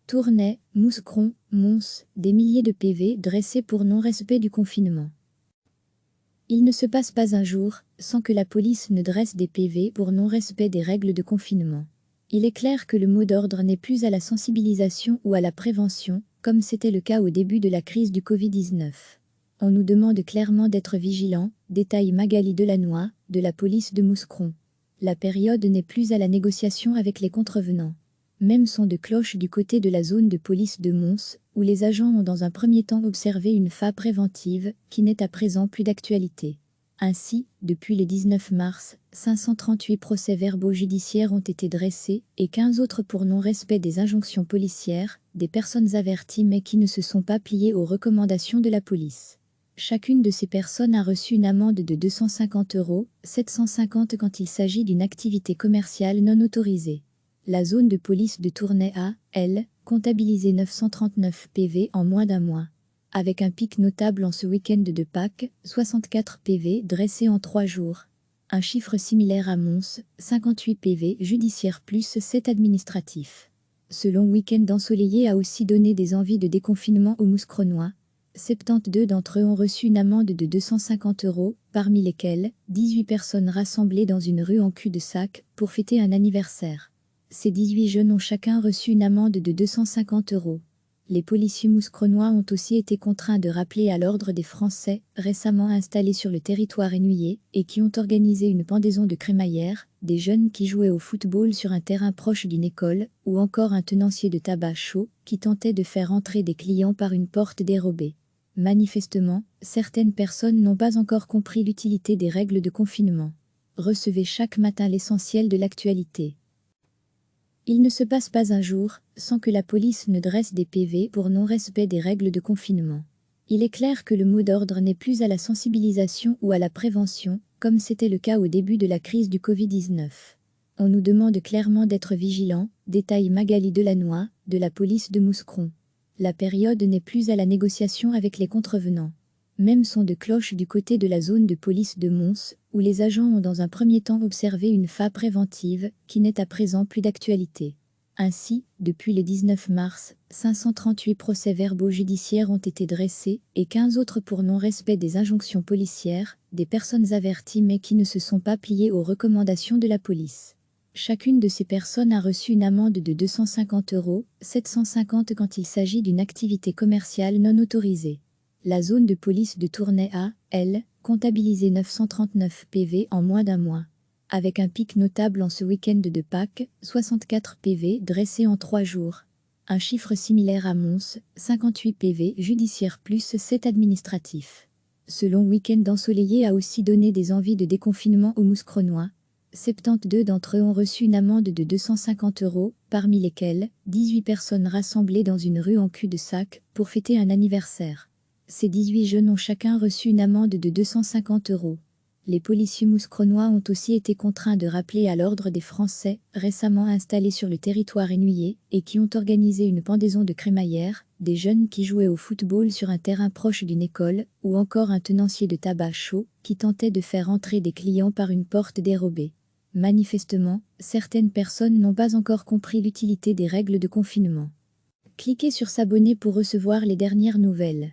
Tournai, Mouscron, Mons, des milliers de PV dressés pour non-respect du confinement. Il ne se passe pas un jour sans que la police ne dresse des PV pour non-respect des règles de confinement. Il est clair que le mot d'ordre n'est plus à la sensibilisation ou à la prévention, comme c'était le cas au début de la crise du Covid-19. On nous demande clairement d'être vigilants, détaille Magali Delannoy, de la police de Mouscron. La période n'est plus à la négociation avec les contrevenants. Même son de cloche du côté de la zone de police de Mons, où les agents ont dans un premier temps observé une FA préventive, qui n'est à présent plus d'actualité. Ainsi, depuis le 19 mars, 538 procès-verbaux judiciaires ont été dressés, et 15 autres pour non-respect des injonctions policières, des personnes averties mais qui ne se sont pas pliées aux recommandations de la police. Chacune de ces personnes a reçu une amende de 250 €, 750 quand il s'agit d'une activité commerciale non autorisée. La zone de police de Tournai a, elle, comptabilisé 939 PV en moins d'un mois. Avec un pic notable en ce week-end de Pâques, 64 PV dressés en 3 jours. Un chiffre similaire à Mons, 58 PV judiciaires plus 7 administratifs. Ce long week-end ensoleillé a aussi donné des envies de déconfinement aux Mouscronois. 72 d'entre eux ont reçu une amende de 250 €, parmi lesquels 18 personnes rassemblées dans une rue en cul-de-sac pour fêter un anniversaire. Ces 18 jeunes ont chacun reçu une amende de 250 €. Les policiers mouscronois ont aussi été contraints de rappeler à l'ordre des Français, récemment installés sur le territoire ennuyé, et qui ont organisé une pendaison de crémaillère, des jeunes qui jouaient au football sur un terrain proche d'une école, ou encore un tenancier de tabac chaud, qui tentait de faire entrer des clients par une porte dérobée. Manifestement, certaines personnes n'ont pas encore compris l'utilité des règles de confinement. Recevez chaque matin l'essentiel de l'actualité. Il ne se passe pas un jour sans que la police ne dresse des PV pour non-respect des règles de confinement. Il est clair que le mot d'ordre n'est plus à la sensibilisation ou à la prévention, comme c'était le cas au début de la crise du Covid-19. On nous demande clairement d'être vigilants, détaille Magali Delannoy, de la police de Mouscron. La période n'est plus à la négociation avec les contrevenants. Même son de cloche du côté de la zone de police de Mons, où les agents ont dans un premier temps observé une FA préventive, qui n'est à présent plus d'actualité. Ainsi, depuis le 19 mars, 538 procès-verbaux judiciaires ont été dressés, et 15 autres pour non-respect des injonctions policières, des personnes averties mais qui ne se sont pas pliées aux recommandations de la police. Chacune de ces personnes a reçu une amende de 250 €, 750 quand il s'agit d'une activité commerciale non autorisée. La zone de police de Tournai a, elle, comptabilisé 939 PV en moins d'un mois. Avec un pic notable en ce week-end de Pâques, 64 PV dressés en 3 jours. Un chiffre similaire à Mons, 58 PV judiciaires plus 7 administratifs. Ce long week-end ensoleillé a aussi donné des envies de déconfinement aux Mouscronois. 72 d'entre eux ont reçu une amende de 250 €, parmi lesquels 18 personnes rassemblées dans une rue en cul-de-sac pour fêter un anniversaire. Ces 18 jeunes ont chacun reçu une amende de 250 €. Les policiers mouscronois ont aussi été contraints de rappeler à l'ordre des Français, récemment installés sur le territoire ennuyé, et qui ont organisé une pendaison de crémaillère, des jeunes qui jouaient au football sur un terrain proche d'une école, ou encore un tenancier de tabac chaud, qui tentait de faire entrer des clients par une porte dérobée. Manifestement, certaines personnes n'ont pas encore compris l'utilité des règles de confinement. Cliquez sur s'abonner pour recevoir les dernières nouvelles.